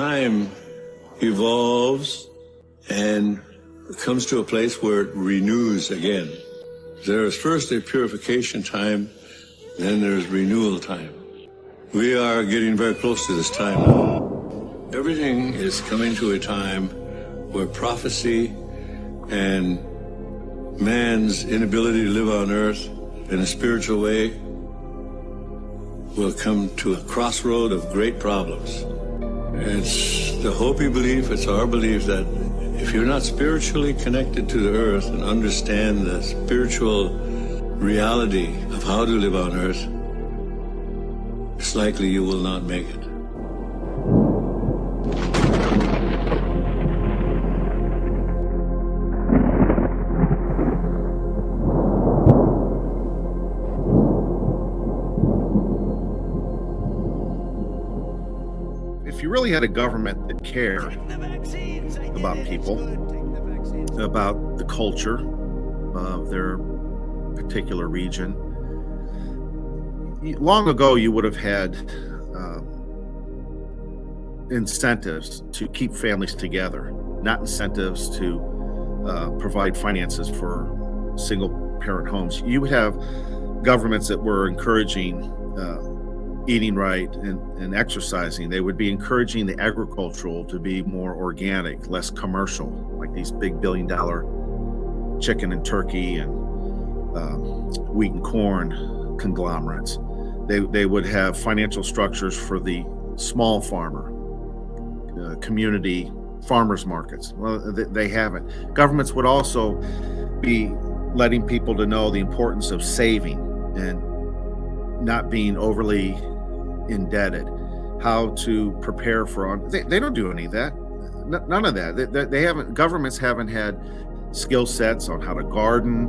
time evolves and comes to a place where it renews again. There is first a purification time, then there's renewal time. We are getting very close to this time now. Everything is coming to a time where prophecy and man's inability to live on earth in a spiritual way will come to a crossroad of great problems. It's the Hopi belief, it's our belief that if you're not spiritually connected to the earth and understand the spiritual reality of how to live on earth, it's likely you will not make it. If you really had a government that cared about people, about the culture of their particular region, long ago you would have had incentives to keep families together, not incentives to provide finances for single parent homes. You would have governments that were encouraging eating right and exercising. They would be encouraging the agricultural to be more organic, less commercial, like these big $1 billion chicken and turkey and wheat and corn conglomerates. They would have financial structures for the small farmer, community farmers markets. Well, they haven't. Governments would also be letting people to know the importance of saving and not being overly indebted, how to prepare for they don't do any of that. None of that. They haven't. Governments haven't had skill sets on how to garden,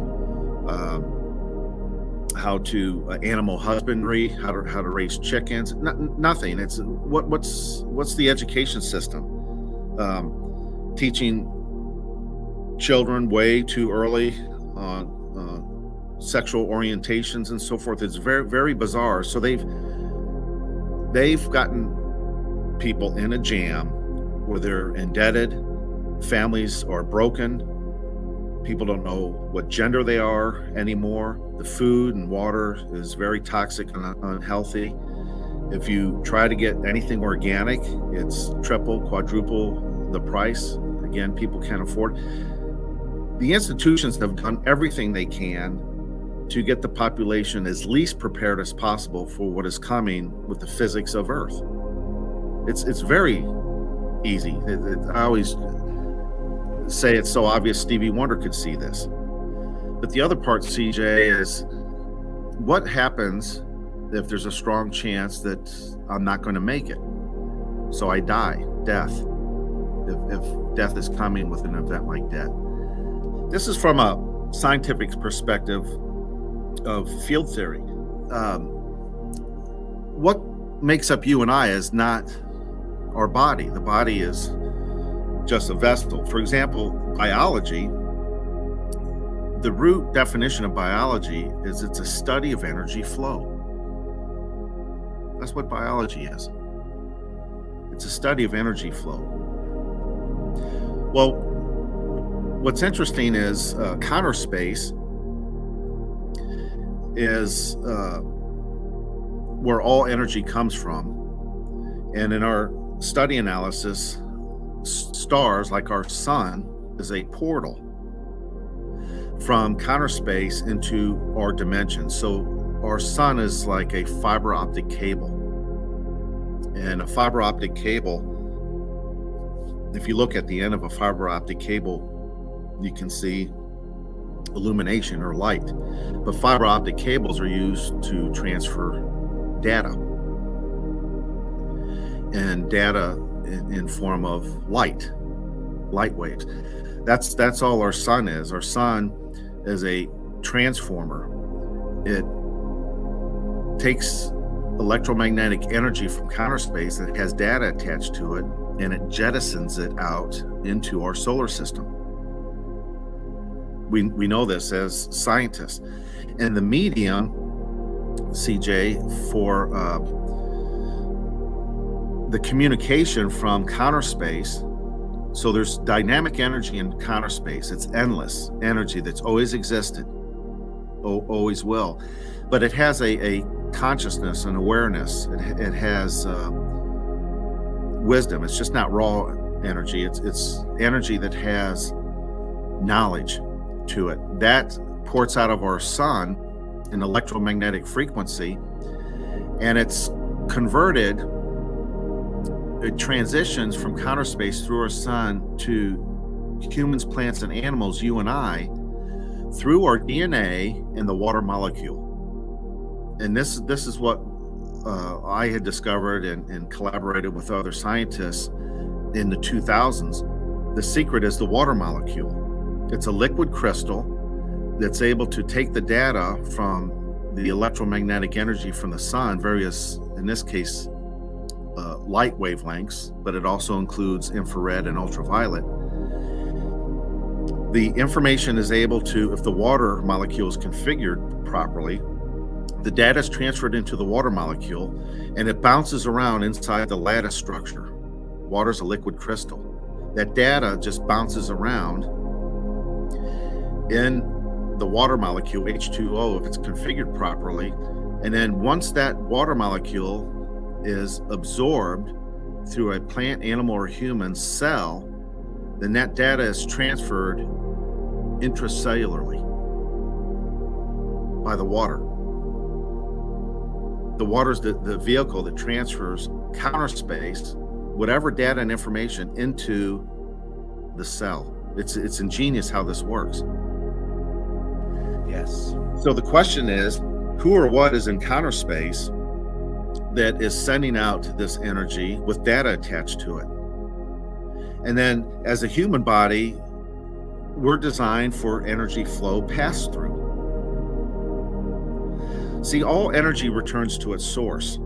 how to animal husbandry, how to raise chickens. Nothing. It's what's the education system? Teaching children way too early on sexual orientations and so forth. It's very, very bizarre. So they've gotten people in a jam where they're indebted, families are broken, people don't know what gender they are anymore. The food and water is very toxic and unhealthy. If you try to get anything organic, it's triple, quadruple the price. Again, people can't afford. The institutions have done everything they can to get the population as least prepared as possible for what is coming with the physics of Earth. It's very easy. I always say it's so obvious Stevie Wonder could see this. But the other part, CJ, is what happens if there's a strong chance that I'm not going to make it? So I die, death. If death is coming with an event like that. This is from a scientific perspective of field theory. What makes up you and I is not our body. The body is just a vessel. For example, biology, the root definition of biology is it's a study of energy flow. That's what biology is. It's a study of energy flow. Well, what's interesting is counter space is where all energy comes from. And in our study analysis, stars like our sun is a portal from counter space into our dimension. So our sun is like a fiber optic cable. And a fiber optic cable, if you look at the end of a fiber optic cable, you can see illumination or light. But fiber optic cables are used to transfer data. And data in form of light waves. That's all our sun is. Our sun is a transformer. It takes electromagnetic energy from counter space that has data attached to it, and it jettisons it out into our solar system. We know this as scientists. And the medium, CJ, for the communication from counter space. So there's dynamic energy in counter space. It's endless energy that's always existed, always will. But it has a consciousness and awareness. It has wisdom. It's just not raw energy. It's energy that has knowledge to it. That ports out of our sun in electromagnetic frequency, and it's converted. It transitions from counter space through our sun to humans, plants, and animals, you and I, through our DNA and the water molecule. And this is what I had discovered and collaborated with other scientists in the 2000s. The secret is the water molecule. It's a liquid crystal that's able to take the data from the electromagnetic energy from the sun, various, in this case, light wavelengths, but it also includes infrared and ultraviolet. The information is able to, if the water molecule is configured properly, the data is transferred into the water molecule and it bounces around inside the lattice structure. Water is a liquid crystal. That data just bounces around in the water molecule, H2O, if it's configured properly. And then once that water molecule is absorbed through a plant, animal, or human cell, then that data is transferred intracellularly by the water. The water is the vehicle that transfers counter space, whatever data and information, into the cell. It's ingenious how this works. Yes. So the question is, who or what is in counter space that is sending out this energy with data attached to it? And then as a human body, we're designed for energy flow pass through. See, all energy returns to its source.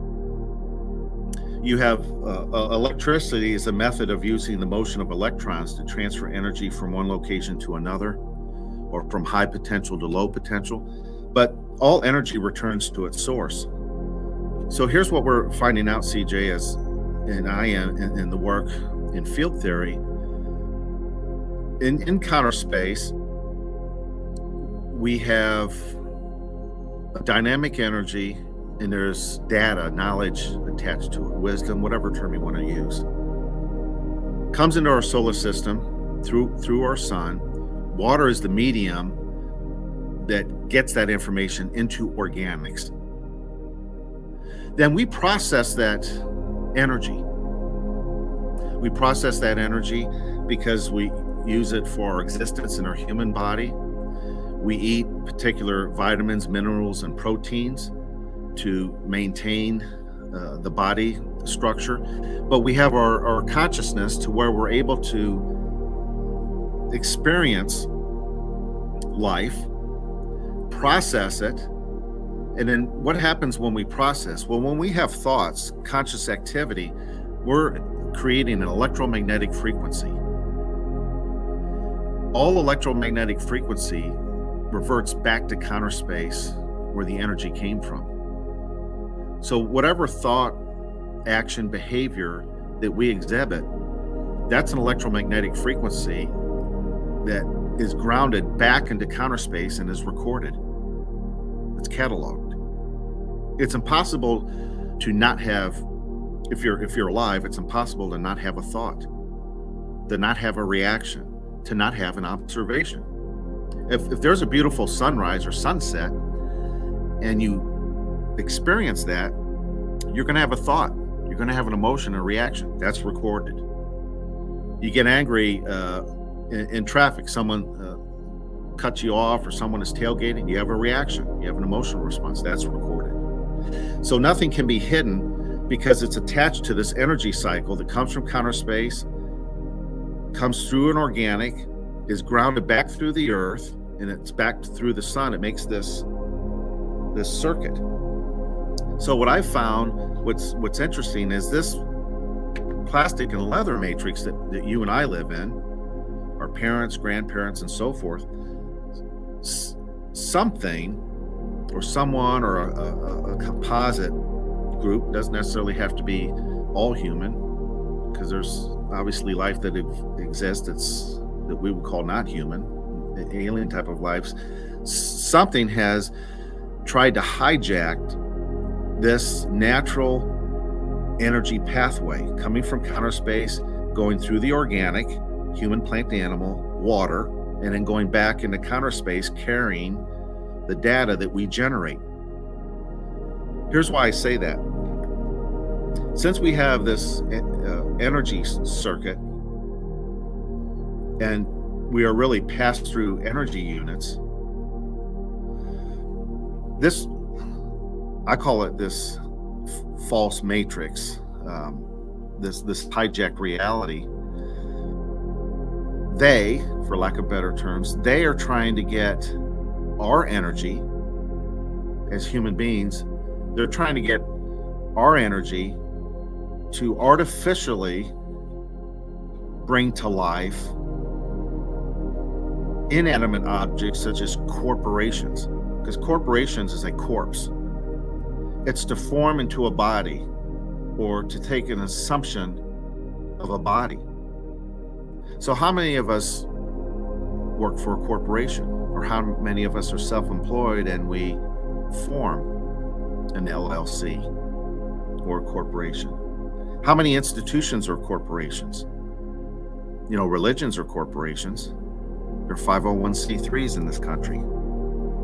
You have electricity is a method of using the motion of electrons to transfer energy from one location to another, or from high potential to low potential. But all energy returns to its source. So here's what we're finding out, CJ, and I am in the work in field theory. In counter space, we have a dynamic energy, and there's data, knowledge attached to it, wisdom, whatever term you want to use. Comes into our solar system through our sun. Water is the medium that gets that information into organics. Then we process that energy. We process that energy because we use it for our existence in our human body. We eat particular vitamins, minerals, and proteins to maintain the body structure. But we have our consciousness to where we're able to experience life, process it. And then what happens when we process? Well, when we have thoughts, conscious activity, we're creating an electromagnetic frequency. All electromagnetic frequency reverts back to counter space where the energy came from. So whatever thought, action, behavior that we exhibit, that's an electromagnetic frequency that is grounded back into counter space and is recorded. It's cataloged. It's impossible to not have, if you're alive, it's impossible to not have a thought, to not have a reaction, to not have an observation. If there's a beautiful sunrise or sunset and you experience that, you're going to have a thought, you're going to have an emotion or reaction. That's recorded. You get angry in traffic, someone cuts you off or someone is tailgating, you have a reaction, you have an emotional response. That's recorded. So nothing can be hidden because it's attached to this energy cycle that comes from counter space, comes through an organic, is grounded back through the earth, and it's back through the sun. It makes this circuit. So what I found, what's interesting is this plastic and leather matrix that you and I live in, our parents, grandparents, and so forth, something or someone or a composite group, doesn't necessarily have to be all human, because there's obviously life that exists that we would call not human, alien type of lives. Something has tried to hijack this natural energy pathway coming from counter space, going through the organic, human, plant, animal, water, and then going back into counter space, carrying the data that we generate. Here's why I say that. Since we have this energy circuit, and we are really pass-through energy units, this, I call it this false matrix, this hijacked reality. They, for lack of better terms, they are trying to get our energy as human beings. They're trying to get our energy to artificially bring to life inanimate objects such as corporations, because corporations is a corpse. It's to form into a body, or to take an assumption of a body. So how many of us work for a corporation, or how many of us are self-employed and we form an LLC or a corporation? How many institutions are corporations? You know, religions are corporations. They're 501c3s in this country.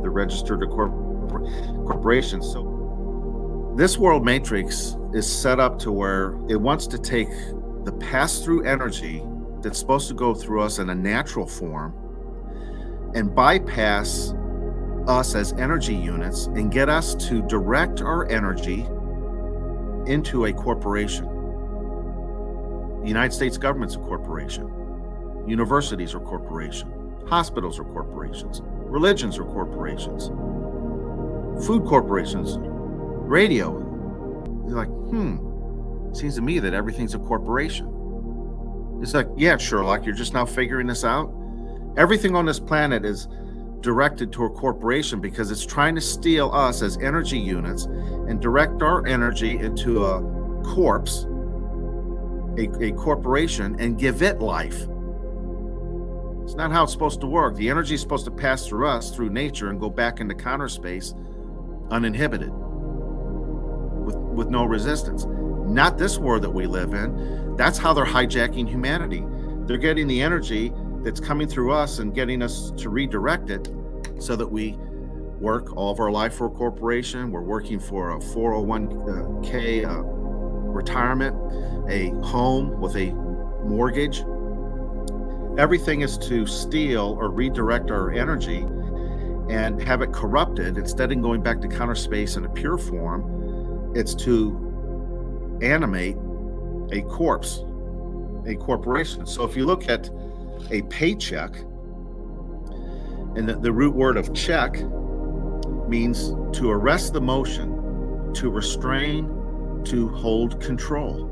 They're registered to corporations. So this world matrix is set up to where it wants to take the pass-through energy that's supposed to go through us in a natural form and bypass us as energy units and get us to direct our energy into a corporation. The United States government's a corporation. Universities are corporations. Hospitals are corporations. Religions are corporations. Food corporations. Radio. You're like, seems to me that everything's a corporation. It's like, yeah, Sherlock, you're just now figuring this out. Everything on this planet is directed to a corporation because it's trying to steal us as energy units and direct our energy into a corpse, a corporation, and give it life. It's not how it's supposed to work. The energy is supposed to pass through us, through nature, and go back into counter space uninhibited with no resistance. Not this world that we live in. That's how they're hijacking humanity. They're getting the energy that's coming through us and getting us to redirect it so that we work all of our life for a corporation. We're working for a 401k retirement, a home with a mortgage. Everything is to steal or redirect our energy and have it corrupted. Instead of going back to counter space in a pure form, it's to animate a corpse, a corporation. So if you look at a paycheck, and the root word of check means to arrest the motion, to restrain, to hold control.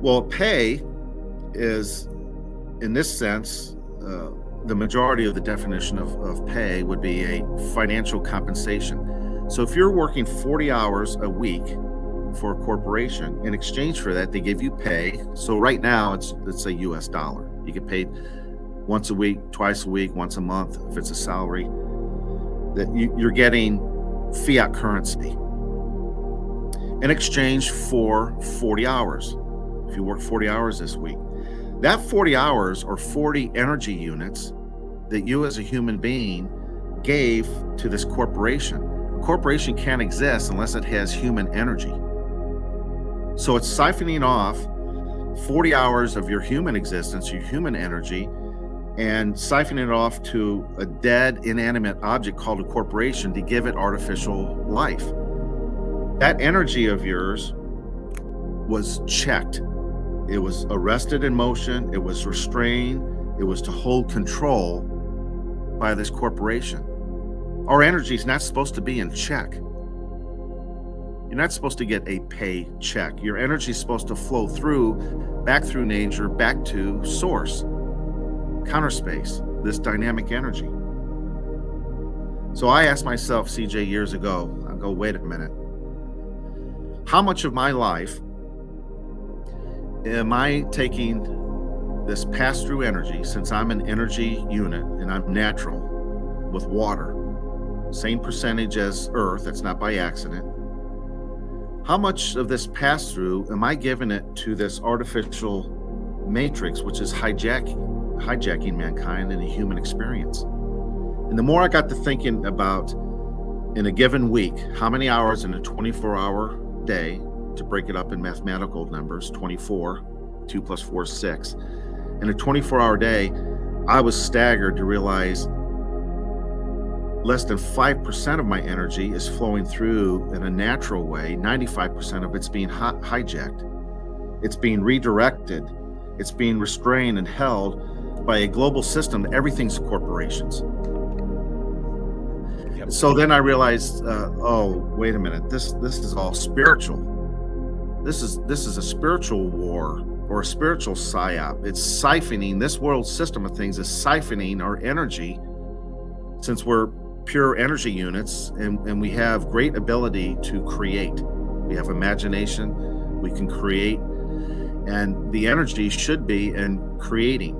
Well, pay is, in this sense, the majority of the definition of pay would be a financial compensation. So if you're working 40 hours a week for a corporation, in exchange for that, they give you pay. So right now, it's a US dollar. You get paid once a week, twice a week, once a month, if it's a salary. That you're getting fiat currency in exchange for 40 hours. If you work 40 hours this week, that 40 hours or 40 energy units that you as a human being gave to this corporation. A corporation can't exist unless it has human energy. So it's siphoning off 40 hours of your human existence, your human energy, and siphoning it off to a dead, inanimate object called a corporation to give it artificial life. That energy of yours was checked. It was arrested in motion. It was restrained. It was to hold control by this corporation. Our energy is not supposed to be in check. You're not supposed to get a pay check. Your energy is supposed to flow back through nature, back to source, counter space, this dynamic energy. So I asked myself, CJ, years ago, I go, wait a minute. how much of my life am I taking this pass-through energy, since I'm an energy unit and I'm natural with water, same percentage as Earth, that's not by accident. How much of this pass-through am I giving it to this artificial matrix, which is hijacking mankind and the human experience? And the more I got to thinking about, in a given week, how many hours in a 24-hour day, to break it up in mathematical numbers, 24, 2 plus 4 is 6. In a 24-hour day, I was staggered to realize less than 5% of my energy is flowing through in a natural way. 95% of it's being hijacked. It's being redirected. It's being restrained and held by a global system. Everything's corporations. Yep. So then I realized, oh, wait a minute. This is all spiritual. This is a spiritual war, or a spiritual psyop. It's siphoning, this world system of things is siphoning our energy, since we're pure energy units and we have great ability to create. We have imagination, we can create, and the energy should be in creating.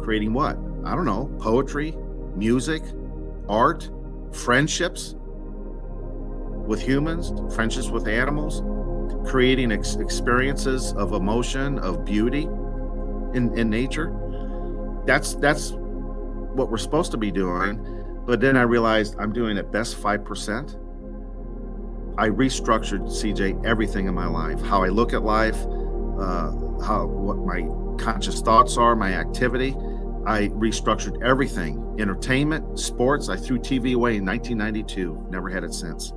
Creating what? I don't know, poetry, music, art, friendships with humans, friendships with animals, creating experiences of emotion, of beauty in nature. That's what we're supposed to be doing. But then I realized I'm doing at best 5%. I restructured, CJ, everything in my life, how I look at life, what my conscious thoughts are, my activity. I restructured everything. Entertainment, sports. I threw TV away in 1992. Never had it since.